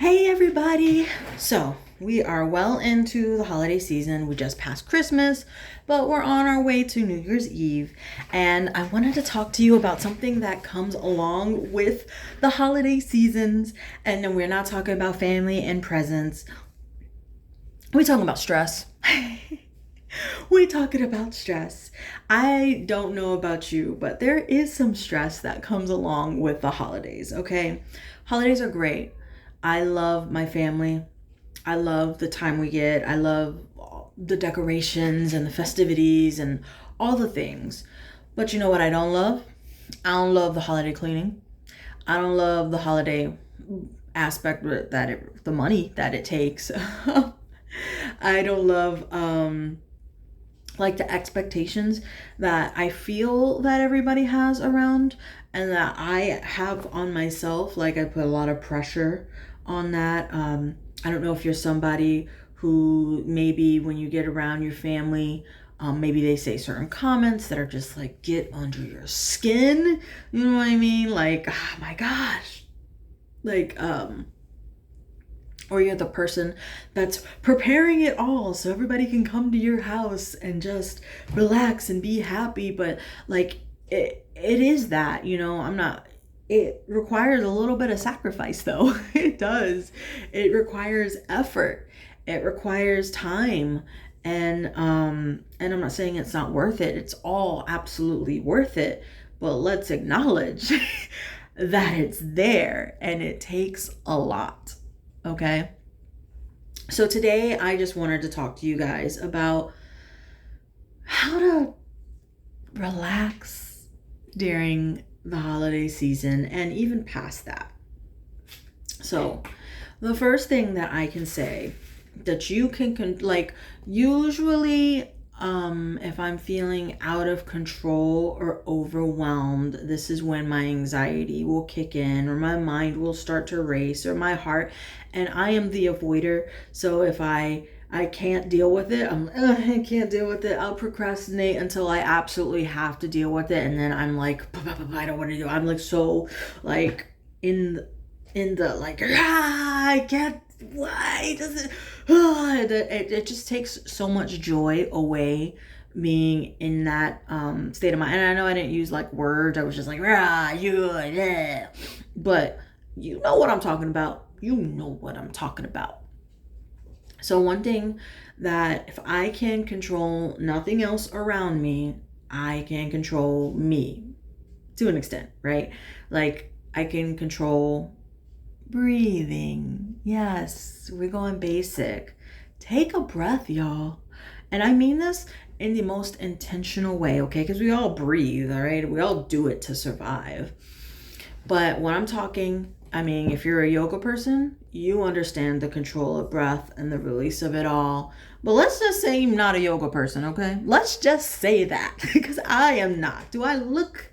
Hey everybody! So, we are well into the holiday season. We just passed Christmas, but we're on our way to New Year's Eve. And I wanted to talk to you about something that comes along with the holiday seasons. And then we're not talking about family and presents. We're talking about stress. We're talking about stress. I don't know about you, but there is some stress that comes along with the holidays, okay? Holidays are great. I love my family. I love the time we get. I love the decorations and the festivities and all the things. But you know what I don't love? I don't love the holiday cleaning. I don't love the holiday aspect the money that it takes. I don't love like the expectations that I feel that everybody has around and that I have on myself. Like I put a lot of pressure on that. I don't know if you're somebody who maybe when you get around your family, maybe they say certain comments that are just like get under your skin. You know what I mean? Like, oh my gosh. Like, or you're the person that's preparing it all so everybody can come to your house and just relax and be happy. But like it is that, I'm not, it requires a little bit of sacrifice though. It does. It requires effort. It requires time. And I'm not saying it's not worth it. It's all absolutely worth it. But let's acknowledge that it's there and it takes a lot. Okay. So today I just wanted to talk to you guys about how to relax during the holiday season and even past that. So the first thing that I can say that you can like usually if I'm feeling out of control or overwhelmed, this is when my anxiety will kick in or my mind will start to race or my heart, and I am the avoider. So if I can't deal with it, I can't deal with it. I'll procrastinate until I absolutely have to deal with it, and then I'm like, I don't want to do. I'm like so like in the like I can't. Why does it? It just takes so much joy away being in that state of mind. And I know I didn't use like words. I was just like yeah. But you know what I'm talking about. You know what I'm talking about. So one thing that if I can control nothing else around me, I can control me to an extent, right? Like I can control breathing. Yes, we're going basic. Take a breath, y'all. And I mean this in the most intentional way, okay? Because we all breathe, all right? We all do it to survive. But when I'm talking, I mean, if you're a yoga person, you understand the control of breath and the release of it all. But let's just say I'm not a yoga person, okay? Let's just say that because I am not. Do I look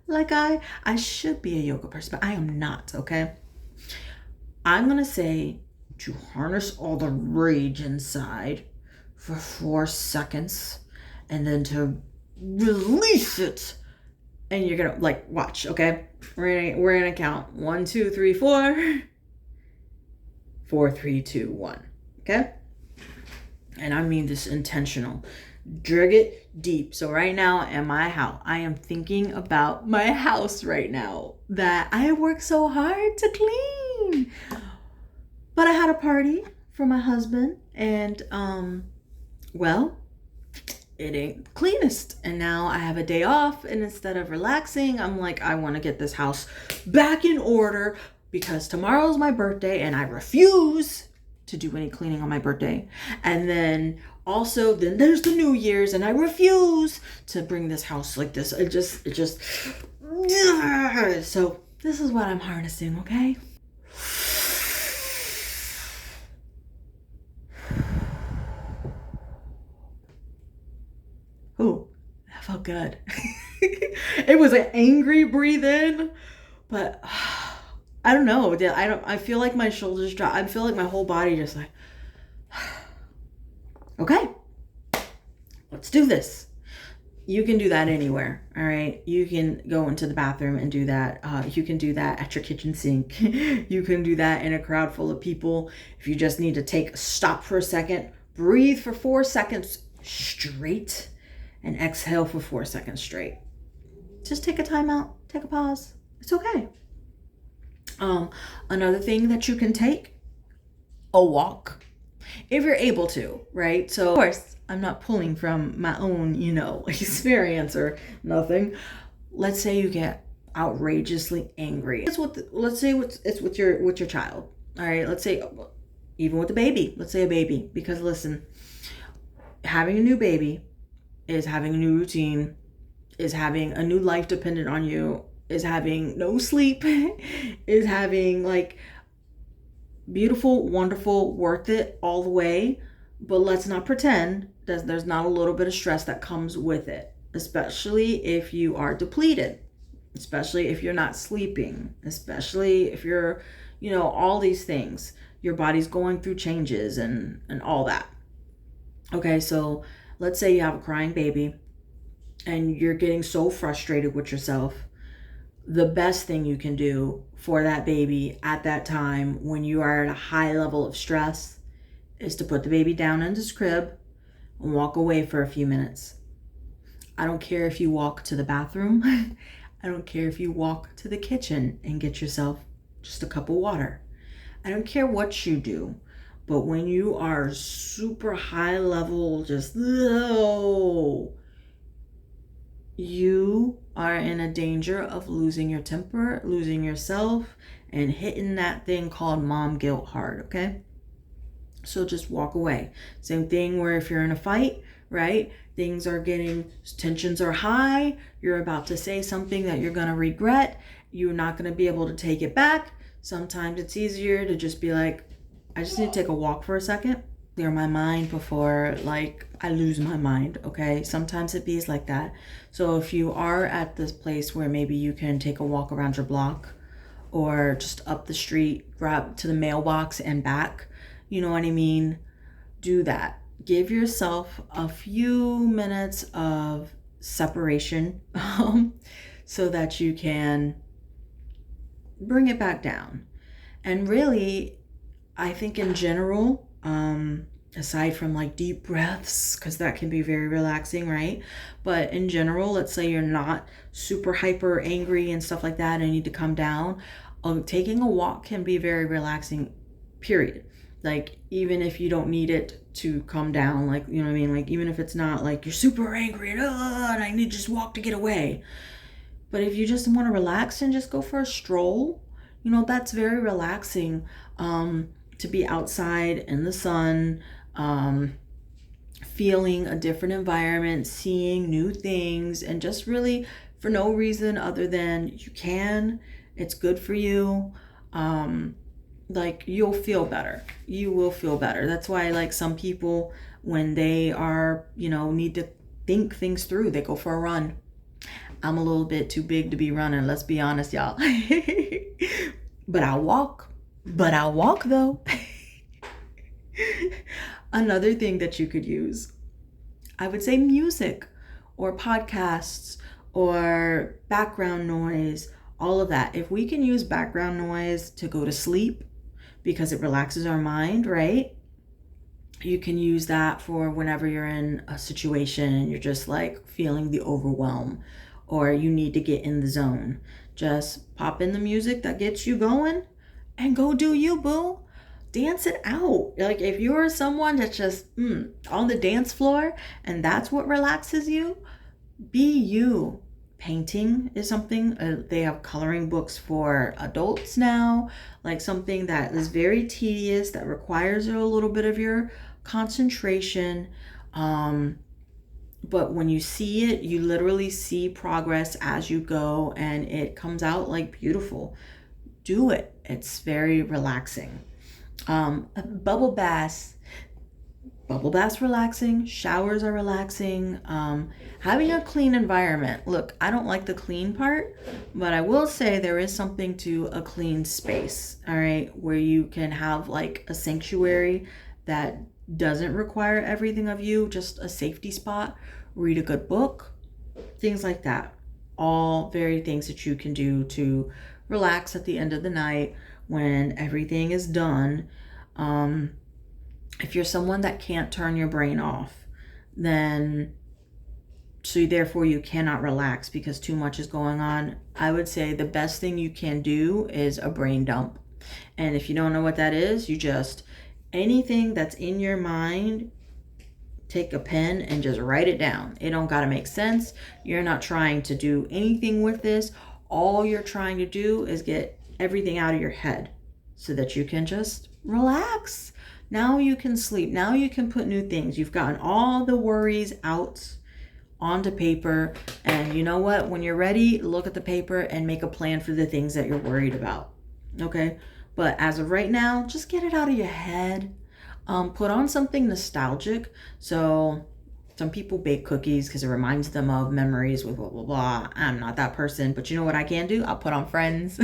like I should be a yoga person, but I am not, okay? I'm going to say to harness all the rage inside for 4 seconds and then to release it. And you're going to like watch, okay? We're going to count 1, 2, 3, 4. 4, 3, 2, 1. Okay? And I mean this intentional. Drag it deep. So right now in my house, I am thinking about my house right now that I worked so hard to clean. But I had a party for my husband and well, it ain't the cleanest. And now I have a day off, and instead of relaxing, I'm like, I want to get this house back in order because tomorrow's my birthday and I refuse to do any cleaning on my birthday. And then also then there's the New Year's and I refuse to bring this house like this. It just so this is what I'm harnessing, okay? Ooh, that felt good. It was an angry breathe in, but I don't know. I feel like my shoulders drop. I feel like my whole body just like, okay, let's do this. You can do that anywhere. All right. You can go into the bathroom and do that. You can do that at your kitchen sink. You can do that in a crowd full of people. If you just need to stop for a second, breathe for 4 seconds straight, and exhale for 4 seconds straight. Just take a time out, take a pause. It's okay. Another thing that you can take, a walk, if you're able to, right? So of course, I'm not pulling from my own, experience or nothing. Let's say you get outrageously angry. Let's say it's with your child. All right. Let's say even with the baby. Let's say a baby, because listen, having a new baby is having a new routine, is having a new life dependent on you, is having no sleep, is having like beautiful, wonderful, worth it all the way. But let's not pretend that there's not a little bit of stress that comes with it, especially if you are depleted, especially if you're not sleeping, especially if you're, all these things. Your body's going through changes and all that. Okay, so let's say you have a crying baby and you're getting so frustrated with yourself. The best thing you can do for that baby at that time when you are at a high level of stress is to put the baby down in his crib and walk away for a few minutes. I don't care if you walk to the bathroom. I don't care if you walk to the kitchen and get yourself just a cup of water. I don't care what you do. But when you are super high level, you are in a danger of losing your temper, losing yourself, and hitting that thing called mom guilt hard, okay? So just walk away. Same thing where if you're in a fight, right? Tensions are high. You're about to say something that you're going to regret. You're not going to be able to take it back. Sometimes it's easier to just be like, I just need to take a walk for a second, clear my mind before I lose my mind, okay? Sometimes it be like that. So if you are at this place where maybe you can take a walk around your block or just up the street, grab to the mailbox and back, you know what I mean? Do that. Give yourself a few minutes of separation so that you can bring it back down. And really, I think in general, aside from deep breaths, because that can be very relaxing, right? But in general, let's say you're not super hyper angry and stuff like that and you need to come down, taking a walk can be very relaxing, period. Even if you don't need it to come down, you know what I mean? Even if it's not you're super angry and I need to just walk to get away. But if you just want to relax and just go for a stroll, that's very relaxing. To be outside in the sun, feeling a different environment, seeing new things, and just really for no reason other than it's good for you. You'll feel better. You will feel better. That's why some people, when they are, need to think things through, they go for a run. I'm a little bit too big to be running. Let's be honest, y'all. But I'll walk though. Another thing that you could use, I would say music or podcasts or background noise, all of that. If we can use background noise to go to sleep because it relaxes our mind, right? You can use that for whenever you're in a situation and you're just feeling the overwhelm or you need to get in the zone. Just pop in the music that gets you going and go do you, boo. Dance it out. If you're someone that's just on the dance floor and that's what relaxes you, be you. Painting is something, they have coloring books for adults now, something that is very tedious, that requires a little bit of your concentration. But when you see it, you literally see progress as you go and it comes out beautiful. Do it. It's very relaxing. Bubble baths relaxing. Showers are relaxing. Having a clean environment. Look, I don't like the clean part, but I will say there is something to a clean space, all right, where you can have a sanctuary that doesn't require everything of you, just a safety spot. Read a good book, things like that. All very things that you can do to relax at the end of the night when everything is done. If you're someone that can't turn your brain off, then so therefore you cannot relax because too much is going on, I would say the best thing you can do is a brain dump. And if you don't know what that is, you just, anything that's in your mind, take a pen and just write it down. It don't gotta make sense. You're not trying to do anything with this. All you're trying to do is get everything out of your head so that you can just relax. Now you can sleep. Now you can put new things. You've gotten all the worries out onto paper. And you know what? When you're ready, look at the paper and make a plan for the things that you're worried about. Okay? But as of right now, just get it out of your head. Put on something nostalgic. So some people bake cookies because it reminds them of memories with blah, blah, blah. I'm not that person, but you know what I can do? I'll put on Friends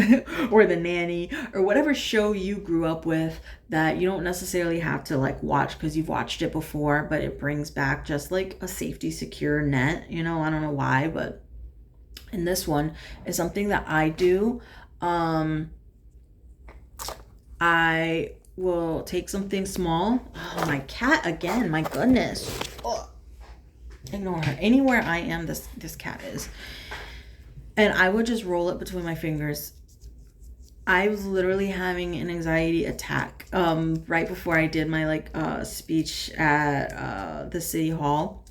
or The Nanny or whatever show you grew up with that you don't necessarily have to like watch because you've watched it before, but it brings back just like a safety, secure net. You know, I don't know why, but in this one is something that I do. I will take something small. Oh, my cat again. My goodness. Oh. Ignore her. Anywhere I am, this cat is. And I would just roll it between my fingers. I was literally having an anxiety attack right before I did my speech at the city hall.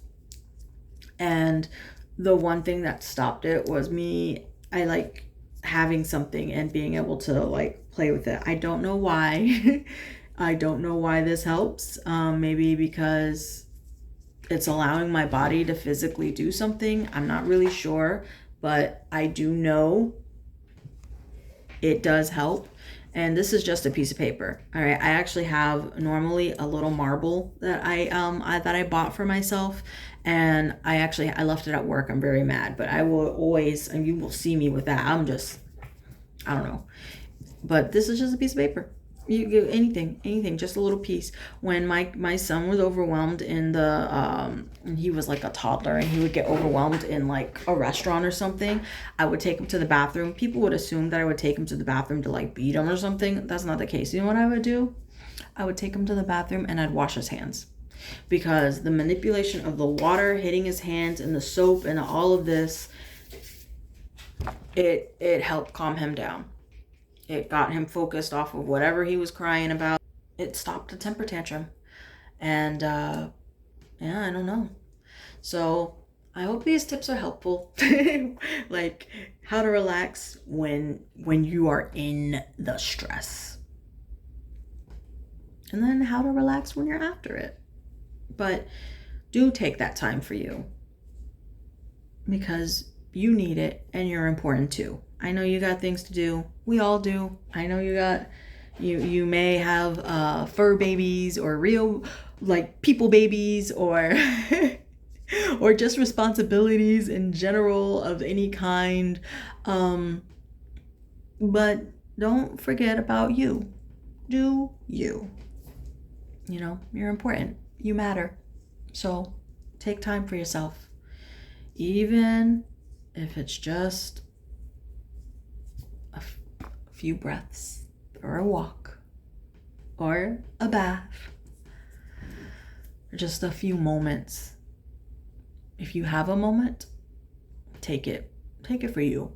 And the one thing that stopped it was I like having something and being able to like play with it. I don't know why. I don't know why this helps. Maybe because it's allowing my body to physically do something. I'm not really sure, but I do know it does help. And this is just a piece of paper. All right. I actually have normally a little marble that I bought for myself. And I left it at work. I'm very mad, but I will always, and you will see me with that. I don't know. But this is just a piece of paper. You give anything, just a little piece. When my son was overwhelmed in and he was like a toddler and he would get overwhelmed in like a restaurant or something, I would take him to the bathroom. People would assume that I would take him to the bathroom to like beat him or something. That's not the case. You know what I would do? I would take him to the bathroom and I'd wash his hands, because the manipulation of the water hitting his hands and the soap and all of this, it helped calm him down. It got him focused off of whatever he was crying about. It stopped the temper tantrum. And I don't know. So I hope these tips are helpful. Like how to relax when you are in the stress. And then how to relax when you're after it. But do take that time for you, because you need it and you're important too. I know you got things to do. We all do. I know you may have fur babies or real like people babies or or just responsibilities in general of any kind. But don't forget about you. Do you. You know, you're important. You matter. So take time for yourself. Even if it's just a few breaths, or a walk, or a bath, or just a few moments. If you have a moment, take it. Take it for you.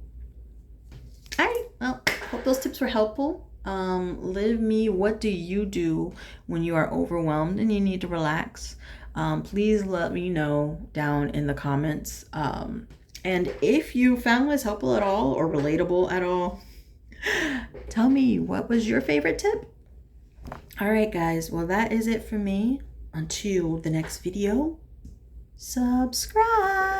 All right. Well, hope those tips were helpful. What do you do when you are overwhelmed and you need to relax? Please let me know down in the comments. And if you found this helpful at all or relatable at all, tell me, what was your favorite tip? All right, guys. Well, that is it for me. Until the next video, subscribe.